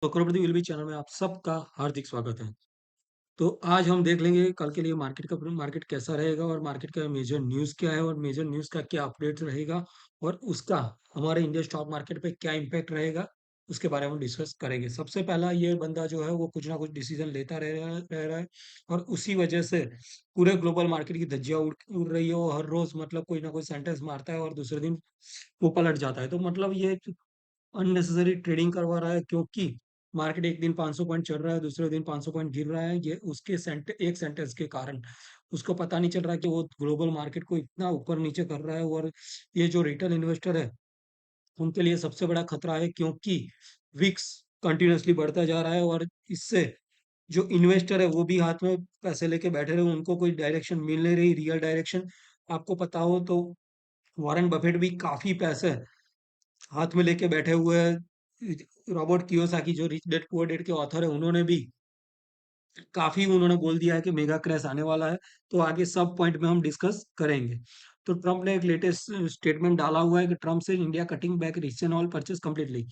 तो करोड़पति will channel में आप सबका हार्दिक स्वागत है। तो आज हम देख लेंगे कल के लिए मार्केट कैसा रहेगा और मार्केट का मेजर न्यूज़ क्या है और मेजर न्यूज़ का क्या अपडेट रहेगा और उसका हमारे इंडिया स्टॉक मार्केट पे क्या इम्पैक्ट रहेगा, उसके बारे में डिस्कस करेंगे। सबसे पहला ये बंदा जो है वो कुछ ना कुछ डिसीजन लेता रह रहा है और उसी वजह से पूरे ग्लोबल मार्केट की धज्जियां उड़ रही है। वो हर रोज मतलब कोई ना कोई सेंटेंस मारता है और दूसरे दिन वो पलट जाता है। तो मतलब ये अननेसेसरी ट्रेडिंग करवा रहा है, क्योंकि मार्केट एक दिन 500 पॉइंट चढ़ रहा है, दूसरे दिन 500 पॉइंट गिर रहा है। ये उसके एक सेंटेंस के कारण उसको पता नहीं चल रहा कि वो ग्लोबल मार्केट को इतना ऊपर नीचे कर रहा है। और ये जो रिटेल इन्वेस्टर है उनके लिए सबसे बड़ा खतरा है, क्योंकि विक्स कंटिन्यूअसली बढ़ता जा रहा है और इससे जो इन्वेस्टर है वो भी हाथ में पैसे लेके बैठे रहे, उनको कोई डायरेक्शन मिल नहीं रही, रियल डायरेक्शन। आपको पता हो तो वॉरेन बफेट भी काफी पैसे हाथ में लेके बैठे हुए हैं। रॉबर्ट कियोसाकी जो रिच डैड पुअर डैड के ऑथर है, उन्होंने भी काफी उन्होंने बोल दिया है कि मेगा क्रैश आने वाला है। तो आगे सब पॉइंट में हम डिस्कस करेंगे। तो ट्रम्प ने एक लेटेस्ट स्टेटमेंट डाला हुआ है कि ट्रम्प से India cutting back Russian oil purchase completely.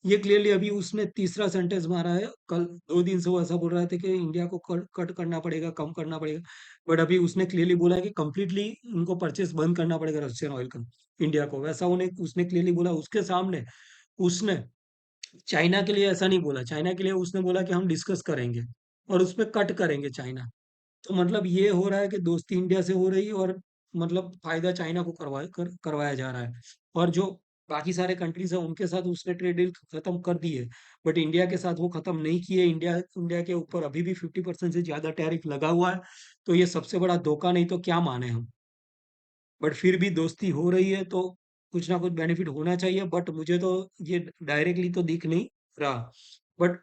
ये क्लियरली अभी उसने तीसरा सेंटेंस मारा है। कल 2 दिन से वो ऐसा बोल रहा था कि इंडिया को कट करना पड़ेगा, कम करना पड़ेगा। बट अभी उसने क्लियरली बोला है कि कंप्लीटली उनको परचेस बंद करना पड़ेगा रशियन ऑयल का, इंडिया को। वैसा उन्हें उसने क्लियरली बोला। उसके सामने उसने चाइना के लिए ऐसा नहीं बोला। चाइना के लिए उसने बोला कि हम डिस्कस करेंगे और उसपे कट करेंगे चाइना। तो मतलब ये हो रहा है कि दोस्ती इंडिया से हो रही है और मतलब फायदा चाइना को करवाया जा रहा है। और जो बाकी सारे कंट्रीज है उनके साथ उसने ट्रेड डील खत्म कर दी है, बट इंडिया के साथ वो खत्म नहीं किए। इंडिया इंडिया के ऊपर अभी भी 50% से ज्यादा टैरिफ लगा हुआ है। तो ये सबसे बड़ा धोखा, नहीं तो क्या माने हम। बट फिर भी दोस्ती हो रही है तो कुछ ना कुछ बेनिफिट होना चाहिए। बट मुझे तो ये डायरेक्टली तो दिख नहीं रहा। बट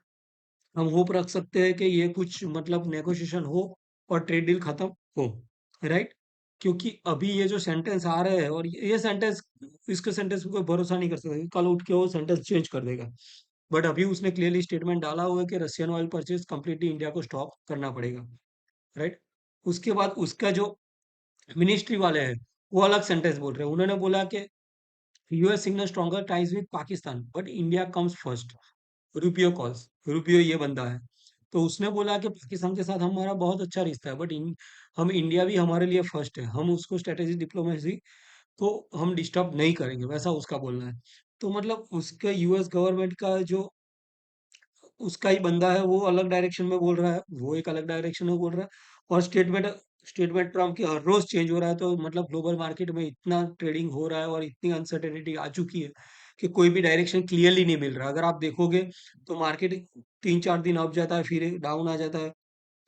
हम होप रख सकते हैं कि ये कुछ मतलब नेगोशिएशन हो और ट्रेड डील खत्म हो, राइट। क्योंकि अभी ये जो सेंटेंस आ रहे हैं और ये सेंटेंस, इसके सेंटेंस पे कोई भरोसा नहीं कर सकता, कल उठ के वो सेंटेंस चेंज कर देगा। बट अभी उसने क्लियरली स्टेटमेंट डाला हुआ है कि Russian oil purchase completely India को स्टॉप करना पड़ेगा, राइट। उसके बाद उसका जो मिनिस्ट्री वाले हैं वो अलग सेंटेंस बोल रहे हैं। उन्होंने बोला कि US signal stronger ties with Pakistan but India comes first. रुपियो कॉल्स, रुपियो ये बंदा है। तो उसने बोला कि पाकिस्तान के साथ हमारा बहुत अच्छा रिश्ता है, बट हम इंडिया भी हमारे लिए फर्स्ट है, हम उसको स्ट्रेटेजिक डिप्लोमेसी को हम डिस्टर्ब नहीं करेंगे, वैसा उसका बोलना है। तो मतलब उसके यूएस गवर्नमेंट का जो उसका ही बंदा है वो अलग डायरेक्शन में बोल रहा है, वो एक अलग डायरेक्शन में बोल रहा है। और स्टेटमेंट स्टेटमेंट ट्रम्प की हर रोज चेंज हो रहा है। तो मतलब ग्लोबल मार्केट में इतना ट्रेडिंग हो रहा है और इतनी अनसर्टेनिटी आ चुकी है कि कोई भी डायरेक्शन क्लियरली नहीं मिल रहा। अगर आप देखोगे तो मार्केट 3-4 दिन अप जाता है, फिर डाउन आ जाता है।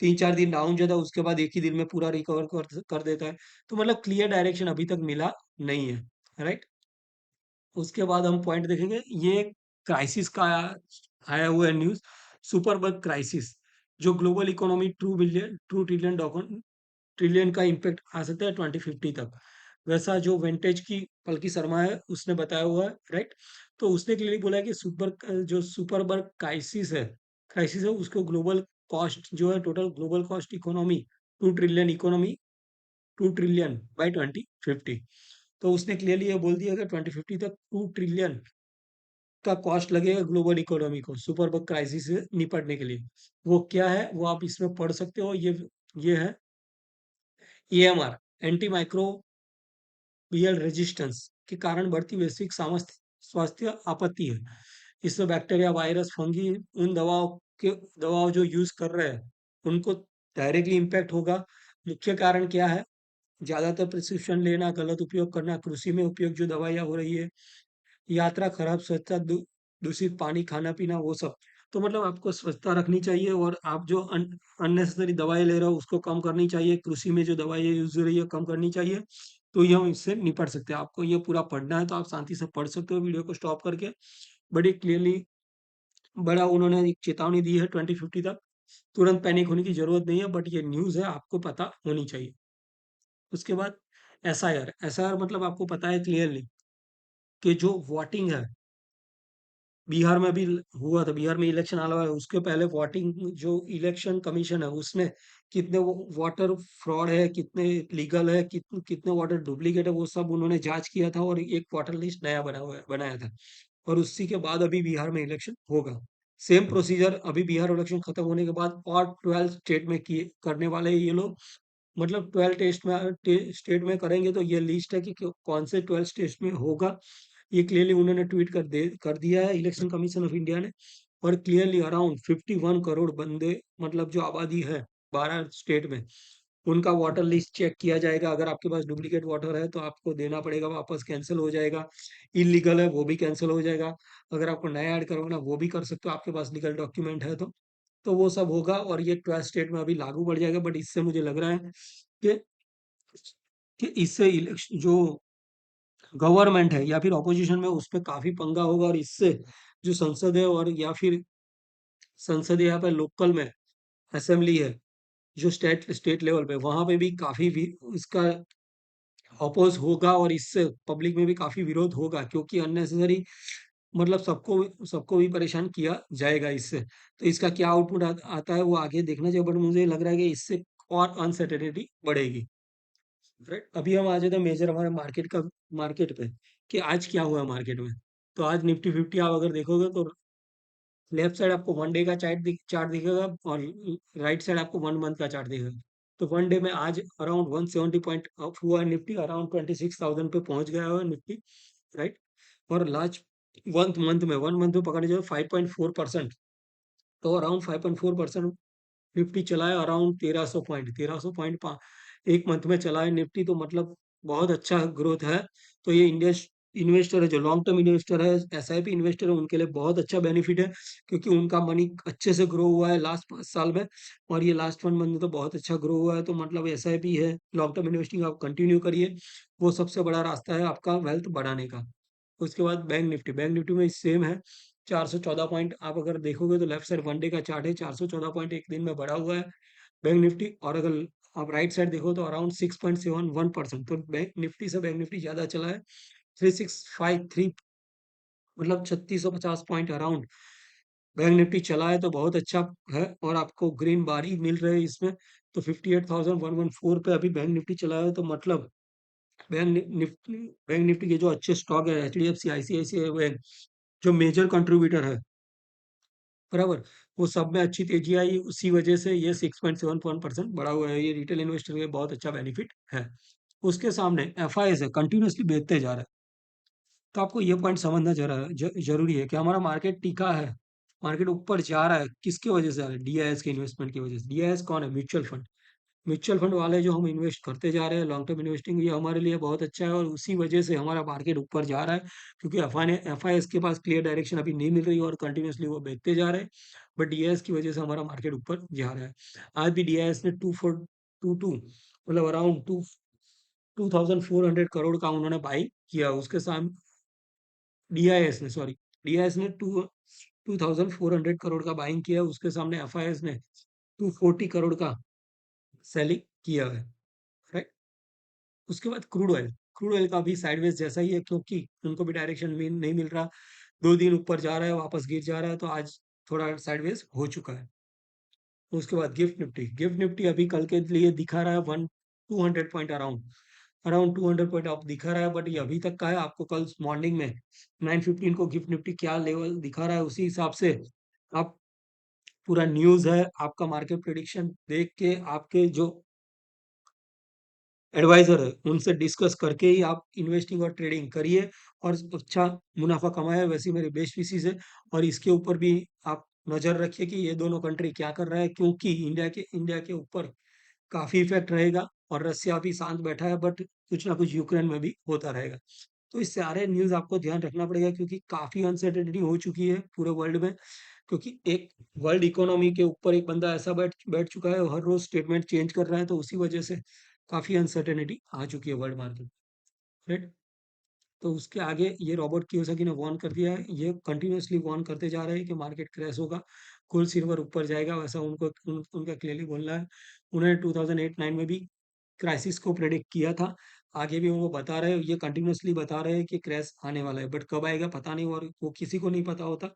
3-4 दिन डाउन जाता है, उसके बाद एक ही दिन में पूरा रिकवर कर देता है। तो मतलब क्लियर डायरेक्शन अभी तक मिला नहीं है, राइट। उसके बाद हम पॉइंट देखेंगे। ये क्राइसिस का आया हुआ है न्यूज़, सुपर बग क्राइसिस, जो ग्लोबल इकोनॉमी 2 ट्रिलियन ट्रिलियन का इम्पैक्ट आ सकता है 2050 तक। वैसा जो विंटेज की पलकी शर्मा है उसने बताया हुआ है, राइट। तो उसने क्लियरली बोला है कि जो सुपर बग क्राइसिस है उसको ग्लोबल कॉस्ट जो है, total global cost economy 2 trillion by 2050। तो उसने क्लियरली ये बोल दिया कि 2050 तक 2 ट्रिलियन का कॉस्ट लगेगा ग्लोबल इकोनॉमी को सुपर बग क्राइसिस से निपटने के लिए। वो क्या है वो आप इसमें पढ़ सकते हो। ये है EMR, एंटी माइक्रोबियल रेजिस्टेंस के कारण बढ़ती वैश्विक स्वास्थ्य आपत्ति है। इसमें बैक्टीरिया, वायरस, फंगी, उन दवाओं जो यूज कर रहे हैं उनको डायरेक्टली इम्पैक्ट होगा। मुख्य कारण क्या है? ज्यादातर प्रिस्क्रिप्शन लेना, गलत उपयोग करना, कृषि में उपयोग जो दवाइयाँ हो रही है, यात्रा खराब स्वच्छता, दूषित पानी, खाना पीना, वो सब। तो मतलब आपको स्वच्छता रखनी चाहिए और आप जो अननेसेसरी दवाई ले रहे हो उसको कम करनी चाहिए। कृषि में जो दवाइयाँ यूज हो रही है कम करनी चाहिए। तो ये हम इससे निपट सकते हैं। आपको ये पूरा पढ़ना है तो आप शांति से पढ़ सकते हो वीडियो को स्टॉप करके। बड़ी क्लियरली बड़ा उन्होंने एक चेतावनी दी है 2050 तक। तुरंत पैनिक होने की जरूरत नहीं है, बट ये न्यूज़ है, आपको पता होनी चाहिए। उसके बाद एसआईआर मतलब आपको पता है क्लियरली कि जो वोटिंग है बिहार में भी हुआ था। बिहार में इलेक्शन आने वाला है, उसके पहले वोटिंग जो इलेक्शन कमीशन है उसने कितने वाटर फ्रॉड है, कितने लीगल है, कितने वाटर डुप्लीकेट है, वो सब उन्होंने जांच किया था और एक वाटर लिस्ट नया बनाया था। और उसी के बाद अभी बिहार में इलेक्शन होगा। सेम प्रोसीजर अभी बिहार इलेक्शन खत्म होने के बाद और 12 स्टेट में किए करने वाले हैं ये लोग। मतलब 12 टेस्ट में स्टेट में करेंगे, तो ये लिस्ट है कि कौन से 12 स्टेट में होगा। ये क्लियरली उन्होंने ट्वीट कर दिया है इलेक्शन कमीशन ऑफ इंडिया ने। और क्लियरली अराउंड 51 करोड़ बंदे, मतलब जो आबादी है 12 स्टेट में, उनका वाटर लिस्ट चेक किया जाएगा। अगर आपके पास डुप्लीकेट वाटर है तो आपको देना पड़ेगा, वापस कैंसिल हो जाएगा। इलीगल है वो भी कैंसिल हो जाएगा। अगर आपको नया ऐड करवाना वो भी कर सकते हो, आपके पास लीगल डॉक्यूमेंट है तो वो सब होगा और ये 12 स्टेट में अभी लागू पड़ जाएगा। बट इससे मुझे लग रहा है कि इससे इलेक्शन जो गवर्नमेंट है या फिर ऑपोजिशन में उस पे काफी पंगा होगा, और इससे जो संसद है और या फिर संसद यहाँ पे लोकल में असेंबली है, जो स्टेट स्टेट लेवल पे, वहां पे भी काफी इसका अपोज होगा और इससे पब्लिक में भी काफी विरोध होगा, क्योंकि अननेसेसरी मतलब सबको भी परेशान किया जाएगा इससे। तो इसका क्या आउटपुट आता है वो आगे देखना चाहिए, बट मुझे लग रहा है कि इससे और अनसर्टेनिटी बढ़ेगी। राइट, अभी हम आ जाते हैं मेजर हमारे मार्केट पे, कि आज क्या हुआ मार्केट में। तो आज निफ्टी फिफ्टी आप अगर देखोगे तो लेफ्ट साइड आपको वन डे का चार्ट दिखेगा और राइट साइड आपको वन मंथ का चार्ट दिखेगा। तो वन डे में आज अराउंड 170 पॉइंट अप हुआ है निफ्टी, अराउंड 26,000 पे पहुंच गया है निफ्टी। राइट, और लास्ट वन मंथ में पकड़े जाए 5.4%, तो अराउंड 5.4% निफ्टी चला है। अराउंड 1300 पॉइंट एक मंथ में चला है निफ्टी, तो मतलब बहुत अच्छा ग्रोथ है। तो ये इंडिया इन्वेस्टर है, जो लॉन्ग टर्म इन्वेस्टर है, एसआईपी इन्वेस्टर है, उनके लिए बहुत अच्छा बेनिफिट है, क्योंकि उनका मनी अच्छे से ग्रो हुआ है लास्ट 5 साल में। और ये लास्ट 1 मंथ में तो बहुत अच्छा ग्रो हुआ है। तो मतलब एसआईपी है, लॉन्ग टर्म इन्वेस्टिंग आप कंटिन्यू करिए, वो सबसे बड़ा रास्ता है आपका वेल्थ बढ़ाने का। उसके बाद बैंक निफ्टी में सेम है। 414 पॉइंट आप अगर देखोगे तो लेफ्ट साइड वन डे का चार्ट है, 414 पॉइंट एक दिन में बढ़ा हुआ है बैंक निफ्टी। और अगर आप राइट साइड देखो तो अराउंड 6.71%, तो बैंक निफ्टी से बैंक निफ्टी ज्यादा चला है। 3653, मतलब 3650 पॉइंट अराउंड बैंक निफ्टी चला है, तो बहुत अच्छा है। और आपको ग्रीन बार ही मिल रहे हैं इसमें। तो 58,114 पे अभी बैंक निफ्टी चला है, तो मतलब बैंक निफ्टी के जो अच्छे स्टॉक है, H D F C, ICICI bank, जो मेजर कंट्रीब्यूटर है, बराबर, वो सब में अच्छी तेजी आई, उसी वजह से ये 6.71% बढ़ा हुआ है। ये रिटेल इन्वेस्टर के बहुत अच्छा बेनिफिट है। उसके सामने एफ आई एस है, कंटिन्यूसली बेचते जा रहा है। तो आपको ये पॉइंट समझना जरूरी है कि हमारा मार्केट टिका है, मार्केट ऊपर जा रहा है, किसकी वजह से आ रहा है? डीआईएस के इन्वेस्टमेंट की वजह से। डीआईएस कौन है? म्यूचुअल फंड वाले जो हम इन्वेस्ट करते जा रहे हैं, लॉन्ग टर्म इन्वेस्टिंग, ये हमारे लिए बहुत अच्छा है, और उसी वजह से हमारा मार्केट ऊपर जा रहा है। क्योंकि एफ आई एस के पास क्लियर डायरेक्शन अभी नहीं मिल रही और कंटिन्यूसली वो बेचते जा रहे हैं। बट डीआईएस की वजह से हमारा मार्केट ऊपर जा रहा है। आज भी डीआईएस ने 2422, मतलब अराउंड 2,400 करोड़ का उन्होंने बाई किया। उसके सामने डीआईएस ने, सॉरी, डीआईएस ने 2,400 करोड़ का बाइंग किया। उसके सामने एफआईएस ने 240 करोड़ का सेलिंग किया है। राइट, उसके बाद क्रूड ऑयल का भी साइडवेज जैसा ही है, क्योंकि उनको भी डायरेक्शन नहीं मिल रहा। 2 दिन ऊपर जा रहा है, वापस गिर जा रहा है, तो आज थोड़ा साइडवेज हो चुका है। उसके बाद गिफ्ट निफ्टी अभी कल के लिए दिखा रहा है 200 पॉइंट अराउंड, 200 पॉइंट आप दिखा रहा है। बट ये अभी तक का है, आपको कल मॉर्निंग में 9:15 को गिफ्ट निफ्टी क्या लेवल दिखा रहा है, उसी हिसाब से आप पूरा न्यूज़ है, आपका मार्केट प्रेडिक्शन देख के आपके जो एडवाइजर है उनसे डिस्कस करके ही आप इन्वेस्टिंग और ट्रेडिंग करिए, और अच्छा मुनाफा कमाए, वैसी मेरी बेस्ट विशेष है। और इसके ऊपर भी आप नजर रखिए कि ये दोनों कंट्री क्या कर रहा है, क्योंकि इंडिया के ऊपर काफी इफेक्ट रहेगा। और रसिया भी शांत बैठा है, बट कुछ ना कुछ यूक्रेन में भी होता रहेगा। तो इस सारे न्यूज़ आपको ध्यान रखना पड़ेगा, क्योंकि काफ़ी अनसर्टेनिटी हो चुकी है पूरे वर्ल्ड में। क्योंकि एक वर्ल्ड इकोनॉमी के ऊपर एक बंदा ऐसा बैठ बैठ चुका है, हर रोज़ स्टेटमेंट चेंज कर रहा है, तो उसी वजह से काफ़ी अनसर्टेनिटी आ चुकी है वर्ल्ड मार्केट, राइट? तो उसके आगे ये रॉबर्ट कियोसाकी ने वार्न कर दिया है, ये कंटिन्यूअसली वार्न करते जा रहे हैं कि मार्केट क्रैश होगा, गोल्ड सिल्वर ऊपर जाएगा, वैसा उनका क्लियरली बोलना है। उन्होंने 2008-9 में भी क्राइसिस को प्रेडिक्ट किया था। आगे भी वो बता रहे हैं, ये कंटिन्यूअसली बता रहे हैं कि क्रैश आने वाला है, बट कब आएगा पता नहीं, और वो किसी को नहीं पता होता।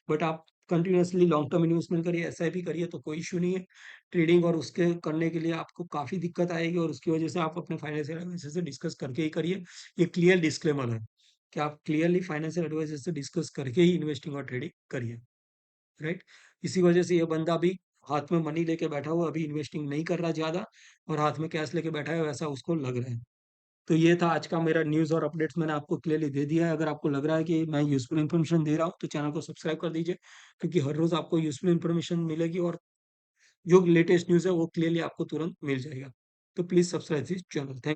बट आप कंटिन्यूअसली लॉन्ग टर्म इन्वेस्टमेंट करिए, एसआईपी करिए, तो कोई इश्यू नहीं है। ट्रेडिंग और उसके करने के लिए आपको काफ़ी दिक्कत आएगी, और उसकी वजह से आप अपने फाइनेंशियल एडवाइजर से डिस्कस करके ही करिए। ये क्लियर डिस्क्लेमर है कि आप क्लियरली फाइनेंशियल एडवाइजर से डिस्कस करके ही इन्वेस्टिंग और ट्रेडिंग करिए। राइट? इसी वजह से ये बंदा भी हाथ में मनी लेके बैठा हुआ है, अभी इन्वेस्टिंग नहीं कर रहा ज़्यादा और हाथ में कैश लेके बैठा है, वैसा उसको लग रहा है। तो ये था आज का मेरा न्यूज़ और अपडेट्स मैंने आपको क्लियरली दे दिया है। अगर आपको लग रहा है कि मैं यूज़फुल इन्फॉर्मेशन दे रहा हूँ, तो चैनल को सब्सक्राइब कर दीजिए, क्योंकि हर रोज़ आपको यूज़फुल इन्फॉर्मेशन मिलेगी और जो लेटेस्ट न्यूज़ है, वो क्लियरली आपको तुरंत मिल जाएगा। तो please subscribe this channel. Thank